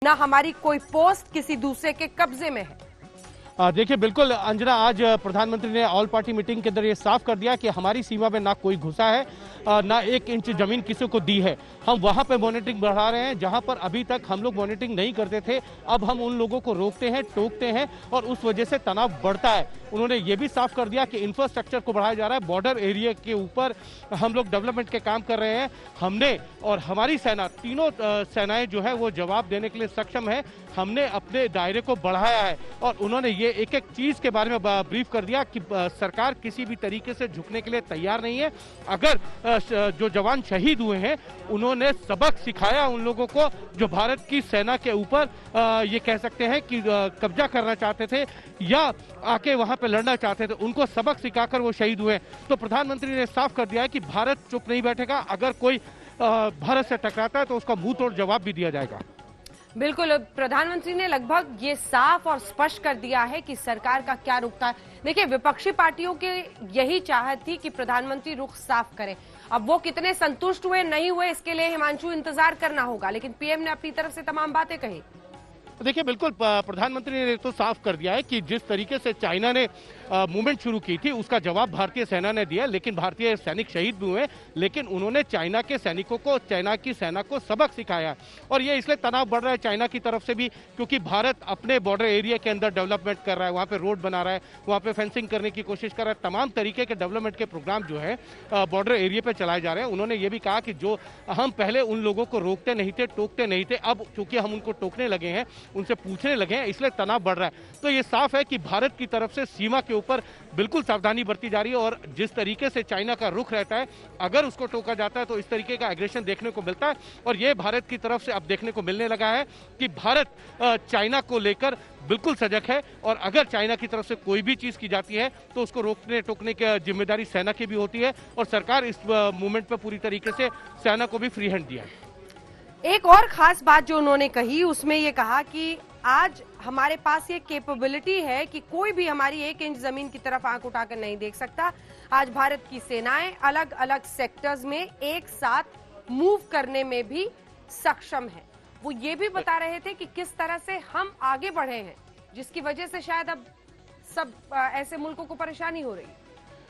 ना हमारी कोई पोस्ट किसी दूसरे के कब्जे में है। देखिए बिल्कुल अंजना, आज प्रधानमंत्री ने ऑल पार्टी मीटिंग के अंदर ये साफ कर दिया कि हमारी सीमा में ना कोई घुसा है, ना 1 इंच जमीन किसी को दी है। हम वहां पे मॉनिटरिंग बढ़ा रहे हैं जहां पर अभी तक हम लोग मॉनिटरिंग नहीं करते थे। अब हम उन लोगों को रोकते हैं, टोकते हैं और उस वजह से तनाव बढ़ता है। उन्होंने ये भी साफ कर दिया कि इंफ्रास्ट्रक्चर को बढ़ाया जा रहा है, बॉर्डर एरिया के ऊपर हम लोग डेवलपमेंट के काम कर रहे हैं। हमने और हमारी सेना, तीनों सेनाएं जो है वो जवाब देने के लिए सक्षम है। हमने अपने दायरे को बढ़ाया है और उन्होंने ये एक एक चीज के बारे में ब्रीफ कर दिया कि सरकार किसी भी तरीके से झुकने के लिए तैयार नहीं है। अगर जो जवान शहीद हुए हैं उन्होंने सबक सिखाया उन लोगों को जो भारत की सेना के ऊपर ये कह सकते हैं कि कब्जा करना चाहते थे या आके वहां पे लड़ना चाहते थे, उनको सबक सिखाकर वो शहीद हुए। तो प्रधानमंत्री ने साफ कर दिया है कि भारत चुप नहीं बैठेगा। अगर कोई भारत से टकराता है तो उसका मुंह तोड़ जवाब भी दिया जाएगा। बिल्कुल, प्रधानमंत्री ने लगभग ये साफ और स्पष्ट कर दिया है कि सरकार का क्या रुख था। देखिए, विपक्षी पार्टियों की यही चाहत थी कि प्रधानमंत्री रुख साफ करें। अब वो कितने संतुष्ट हुए नहीं हुए इसके लिए हिमांशु इंतजार करना होगा, लेकिन पीएम ने अपनी तरफ से तमाम बातें कही। देखिए बिल्कुल प्रधानमंत्री ने तो साफ कर दिया है कि जिस तरीके से चाइना ने मूवमेंट शुरू की थी उसका जवाब भारतीय सेना ने दिया, लेकिन भारतीय सैनिक शहीद भी हुए, लेकिन उन्होंने चाइना के सैनिकों को, चाइना की सेना को सबक सिखाया। और ये इसलिए तनाव बढ़ रहा है चाइना की तरफ से भी, क्योंकि भारत अपने बॉर्डर एरिया के अंदर डेवलपमेंट कर रहा है, वहाँ पे रोड बना रहा है, वहाँ पे फेंसिंग करने की कोशिश कर रहा है। तमाम तरीके के डेवलपमेंट के प्रोग्राम जो है बॉर्डर एरिया पे चलाए जा रहे हैं। उन्होंने ये भी कहा कि जो हम पहले उन लोगों को रोकते नहीं थे, टोकते नहीं थे, अब चूंकि हम उनको टोकने लगे हैं, उनसे पूछने लगे हैं, इसलिए तनाव बढ़ रहा है। तो ये साफ है कि भारत की तरफ से सीमा के ऊपर बिल्कुल सावधानी बरती जा रही है और जिस तरीके से चाइना का रुख रहता है, अगर उसको टोका जाता है तो इस तरीके का एग्रेशन देखने को मिलता है। और ये भारत की तरफ से अब देखने को मिलने लगा है कि भारत चाइना को लेकर बिल्कुल सजग है और अगर चाइना की तरफ से कोई भी चीज की जाती है तो उसको रोकने टोकने की जिम्मेदारी सेना की भी होती है और सरकार इस मूवमेंट पर पूरी तरीके से सेना को भी फ्री हैंड दिया है। एक और खास बात जो उन्होंने कही, उसमें ये कहा कि आज हमारे पास ये कैपेबिलिटी है कि कोई भी हमारी 1 इंच जमीन की तरफ आंख उठाकर नहीं देख सकता। आज भारत की सेनाएं अलग अलग सेक्टर्स में एक साथ मूव करने में भी सक्षम है। वो ये भी बता रहे थे कि किस तरह से हम आगे बढ़े हैं, जिसकी वजह से शायद अब सब ऐसे मुल्कों को परेशानी हो रही है।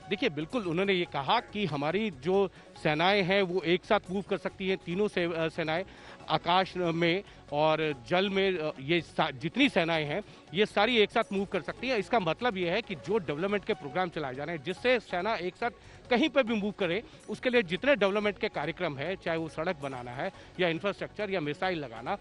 देखिए बिल्कुल उन्होंने ये कहा कि हमारी जो सेनाएं हैं वो एक साथ मूव कर सकती हैं, तीनों सेनाएं आकाश में और जल में, ये जितनी सेनाएं हैं ये सारी एक साथ मूव कर सकती हैं। इसका मतलब ये है कि जो डेवलपमेंट के प्रोग्राम चलाए जा रहे हैं जिससे सेना एक साथ कहीं पर भी मूव करे, उसके लिए जितने डेवलपमेंट के कार्यक्रम है, चाहे वो सड़क बनाना है या इंफ्रास्ट्रक्चर या मिसाइल लगाना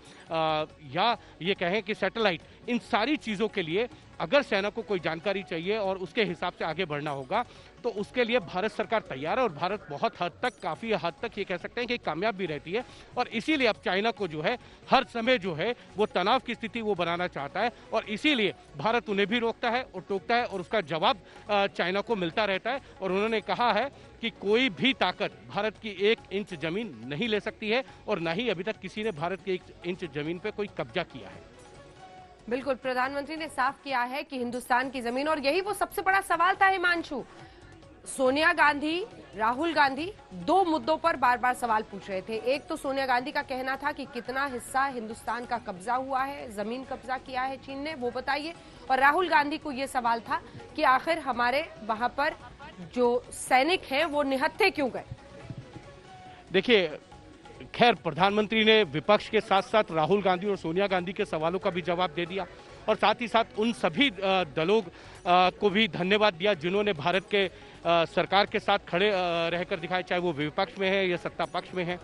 या ये कहें कि सैटेलाइट, इन सारी चीज़ों के लिए अगर सेना को कोई जानकारी चाहिए और उसके हिसाब से आगे बढ़ना होगा तो उसके लिए भारत सरकार तैयार है और भारत बहुत हद तक, काफ़ी हद तक ये कह सकते हैं कि कामयाब भी रहती है। और इसीलिए अब चाइना को जो है हर समय जो है वो तनाव की स्थिति वो बनाना चाहता है और इसीलिए भारत उन्हें भी रोकता है और टोकता है और उसका जवाब चाइना को मिलता रहता है। और उन्होंने कहा है कि कोई भी ताकत भारत की 1 इंच जमीन नहीं ले सकती है और न ही अभी तक किसी ने भारत की 1 इंच जमीन पर कोई कब्जा किया है। बिल्कुल, प्रधानमंत्री ने साफ किया है कि हिंदुस्तान की जमीन, और यही वो सबसे बड़ा सवाल था हिमांशु। सोनिया गांधी, राहुल गांधी 2 मुद्दों पर बार बार सवाल पूछ रहे थे। एक तो सोनिया गांधी का कहना था कि कितना हिस्सा हिंदुस्तान का कब्जा हुआ है, जमीन कब्जा किया है चीन ने, वो बताइए। और राहुल गांधी को ये सवाल था कि आखिर हमारे वहां पर जो सैनिक हैं वो निहत्थे क्यों गए। देखिए खैर प्रधानमंत्री ने विपक्ष के साथ साथ राहुल गांधी और सोनिया गांधी के सवालों का भी जवाब दे दिया और साथ ही साथ उन सभी दलों को भी धन्यवाद दिया जिन्होंने भारत के सरकार के साथ खड़े रहकर दिखाए, चाहे वो विपक्ष में है या सत्ता पक्ष में है।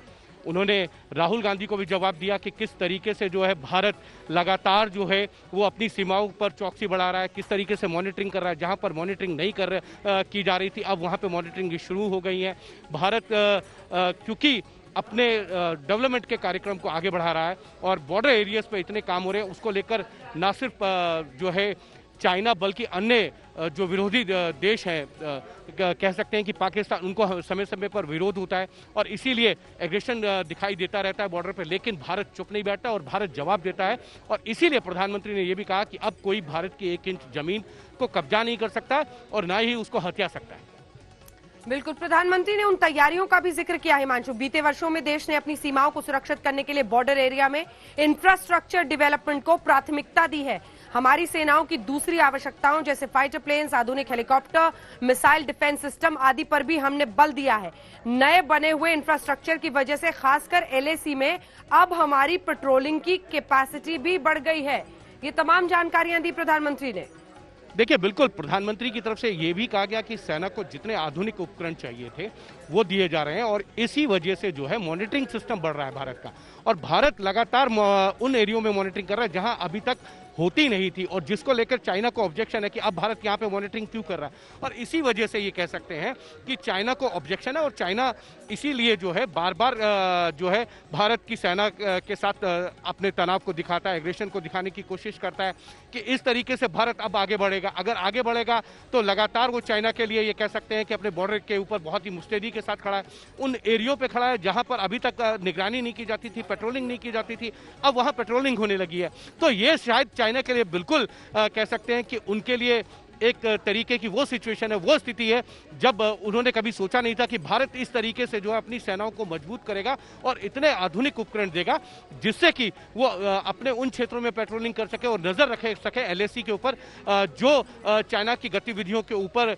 उन्होंने राहुल गांधी को भी जवाब दिया कि किस तरीके से जो है भारत लगातार जो है वो अपनी सीमाओं पर चौकसी बढ़ा रहा है, किस तरीके से मॉनिटरिंग कर रहा है। जहां पर मॉनिटरिंग नहीं की जा रही थी अब वहां पे मॉनिटरिंग शुरू हो गई है। भारत क्योंकि अपने डेवलपमेंट के कार्यक्रम को आगे बढ़ा रहा है और बॉर्डर एरियाज पे इतने काम हो रहे हैं, उसको लेकर ना सिर्फ जो है चाइना बल्कि अन्य जो विरोधी देश हैं, कह सकते हैं कि पाकिस्तान, उनको समय समय पर विरोध होता है और इसीलिए एग्रेशन दिखाई देता रहता है बॉर्डर पे, लेकिन भारत चुप नहीं बैठता और भारत जवाब देता है। और इसीलिए प्रधानमंत्री ने यह भी कहा कि अब कोई भारत की 1 इंच जमीन को कब्जा नहीं कर सकता और ना ही उसको हथिया सकता है। बिल्कुल, प्रधानमंत्री ने उन तैयारियों का भी जिक्र किया हिमांशु। बीते वर्षों में देश ने अपनी सीमाओं को सुरक्षित करने के लिए बॉर्डर एरिया में इंफ्रास्ट्रक्चर डेवलपमेंट को प्राथमिकता दी है। हमारी सेनाओं की दूसरी आवश्यकताओं जैसे फाइटर प्लेन्स, आधुनिक हेलीकॉप्टर, मिसाइल डिफेंस सिस्टम आदि पर भी हमने बल दिया है। नए बने हुए इंफ्रास्ट्रक्चर की वजह से खासकर LAC में अब हमारी पेट्रोलिंग की कैपेसिटी भी बढ़ गई है। ये तमाम जानकारियां दी प्रधानमंत्री ने। देखिए, बिल्कुल प्रधानमंत्री की तरफ से ये भी कहा गया कि सेना को जितने आधुनिक उपकरण चाहिए थे वो दिए जा रहे हैं और इसी वजह से जो है मॉनिटरिंग सिस्टम बढ़ रहा है भारत का। और भारत लगातार उन एरियो में मॉनिटरिंग कर रहा है जहां अभी तक होती नहीं थी और जिसको लेकर चाइना को ऑब्जेक्शन है कि अब भारत यहाँ पे मॉनिटरिंग क्यों कर रहा है। और इसी वजह से ये कह सकते हैं कि चाइना को ऑब्जेक्शन है और चाइना इसीलिए जो है बार बार जो है भारत की सेना के साथ अपने तनाव को दिखाता है, एग्रेशन को दिखाने की कोशिश करता है कि इस तरीके से भारत अब आगे बढ़ेगा। अगर आगे बढ़ेगा तो लगातार वो चाइना के लिए ये कह सकते हैं कि अपने बॉर्डर के ऊपर बहुत ही मुस्तैदी के साथ खड़ा है, उन एरियो पे खड़ा है जहां पर अभी तक निगरानी नहीं की जाती थी, पेट्रोलिंग नहीं की जाती थी, अब वहां पेट्रोलिंग होने लगी है। तो ये शायद चाइना के लिए बिल्कुल कह सकते हैं कि उनके लिए एक तरीके की वो सिचुएशन है, वो स्थिति है जब उन्होंने कभी सोचा नहीं था कि भारत इस तरीके से जो है अपनी सेनाओं को मजबूत करेगा और इतने आधुनिक उपकरण देगा जिससे कि वो अपने उन क्षेत्रों में पेट्रोलिंग कर सके और नजर रख सके LAC के ऊपर, जो चाइना की गतिविधियों के ऊपर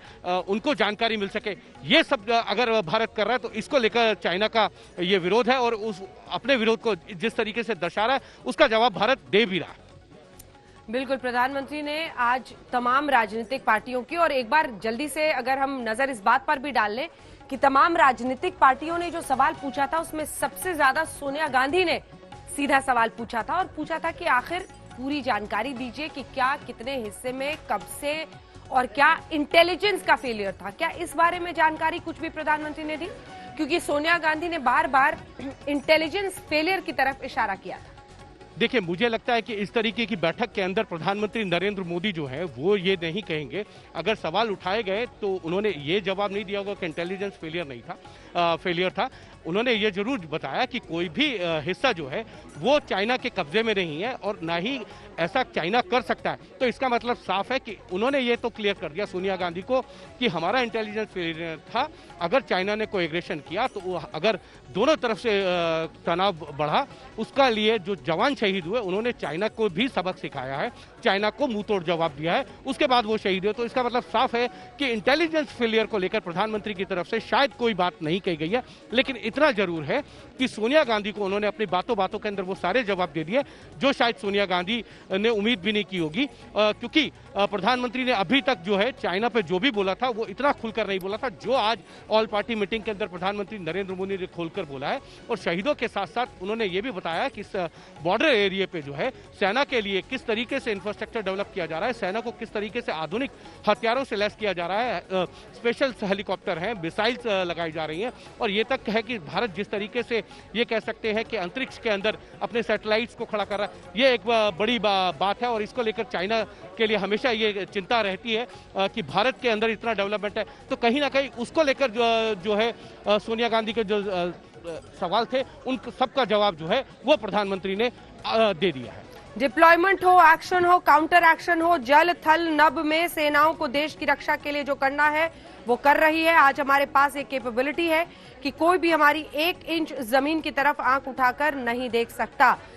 उनको जानकारी मिल सके। ये सब अगर भारत कर रहा है तो इसको लेकर चाइना का ये विरोध है और उस अपने विरोध को जिस तरीके से दर्शा रहा है उसका जवाब भारत दे भी रहा है। बिल्कुल, प्रधानमंत्री ने आज तमाम राजनीतिक पार्टियों की, और एक बार जल्दी से अगर हम नजर इस बात पर भी डाल लें कि तमाम राजनीतिक पार्टियों ने जो सवाल पूछा था उसमें सबसे ज्यादा सोनिया गांधी ने सीधा सवाल पूछा था और पूछा था कि आखिर पूरी जानकारी दीजिए कि क्या, कितने हिस्से में, कब से और क्या इंटेलिजेंस का फेलियर था। क्या इस बारे में जानकारी कुछ भी प्रधानमंत्री ने दी? क्योंकि सोनिया गांधी ने बार बार इंटेलिजेंस फेलियर की तरफ इशारा किया था। देखिए, मुझे लगता है कि इस तरीके की बैठक के अंदर प्रधानमंत्री नरेंद्र मोदी जो है वो ये नहीं कहेंगे। अगर सवाल उठाए गए तो उन्होंने ये जवाब नहीं दिया होगा कि इंटेलिजेंस फेलियर था। उन्होंने ये जरूर बताया कि कोई भी हिस्सा जो है वो चाइना के कब्जे में नहीं है और ना ही ऐसा चाइना कर सकता है। तो इसका मतलब साफ है कि उन्होंने ये तो क्लियर कर दिया सोनिया गांधी को कि हमारा इंटेलिजेंस फेलियर था। अगर चाइना ने कोई एग्रेशन किया तो अगर दोनों तरफ से तनाव बढ़ा, उसका लिए जो जवान शहीद हुए उन्होंने चाइना को भी सबक सिखाया है, चाइना को मुंह तोड़ जवाब दिया है, उसके बाद वो शहीद हुए। तो इसका मतलब साफ है कि इंटेलिजेंस फेलियर को लेकर प्रधानमंत्री की तरफ से शायद कोई बात नहीं कही गई है, लेकिन इतना जरूर है कि सोनिया गांधी को उन्होंने अपनी बातों बातों के अंदर वो सारे जवाब दे दिए जो शायद सोनिया गांधी ने उम्मीद भी नहीं की होगी, क्योंकि प्रधानमंत्री ने अभी तक जो है चाइना पे जो भी बोला था वो इतना खुलकर नहीं बोला था जो आज ऑल पार्टी मीटिंग के अंदर प्रधानमंत्री नरेंद्र मोदी ने खोलकर बोला है। और शहीदों के साथ साथ उन्होंने ये भी बताया कि इस बॉर्डर एरिया पे जो है सेना के लिए किस तरीके से इंफ्रास्ट्रक्चर डेवलप किया जा रहा है, सेना को किस तरीके से आधुनिक हथियारों से लैस किया जा रहा है, स्पेशल हेलीकॉप्टर हैं, मिसाइल्स लगाई जा रही हैं। और ये तक है कि भारत जिस तरीके से ये कह सकते हैं कि अंतरिक्ष के अंदर अपने सैटेलाइट्स को खड़ा कर रहा है, ये एक बड़ी बात है और इसको लेकर चाइना के लिए हमेशा ये चिंता रहती है कि भारत के अंदर इतना डेवलपमेंट है। तो कहीं ना कहीं उसको लेकर जो है सोनिया गांधी के जो सवाल थे उन सबका जवाब जो है वो प्रधानमंत्री ने दे दिया है। डिप्लॉयमेंट हो, एक्शन हो, काउंटर एक्शन हो, जल थल नभ में सेनाओं को देश की रक्षा के लिए जो करना है वो कर रही है। आज हमारे पास एक कैपेबिलिटी है कि कोई भी हमारी 1 इंच जमीन की तरफ आंख उठाकर नहीं देख सकता।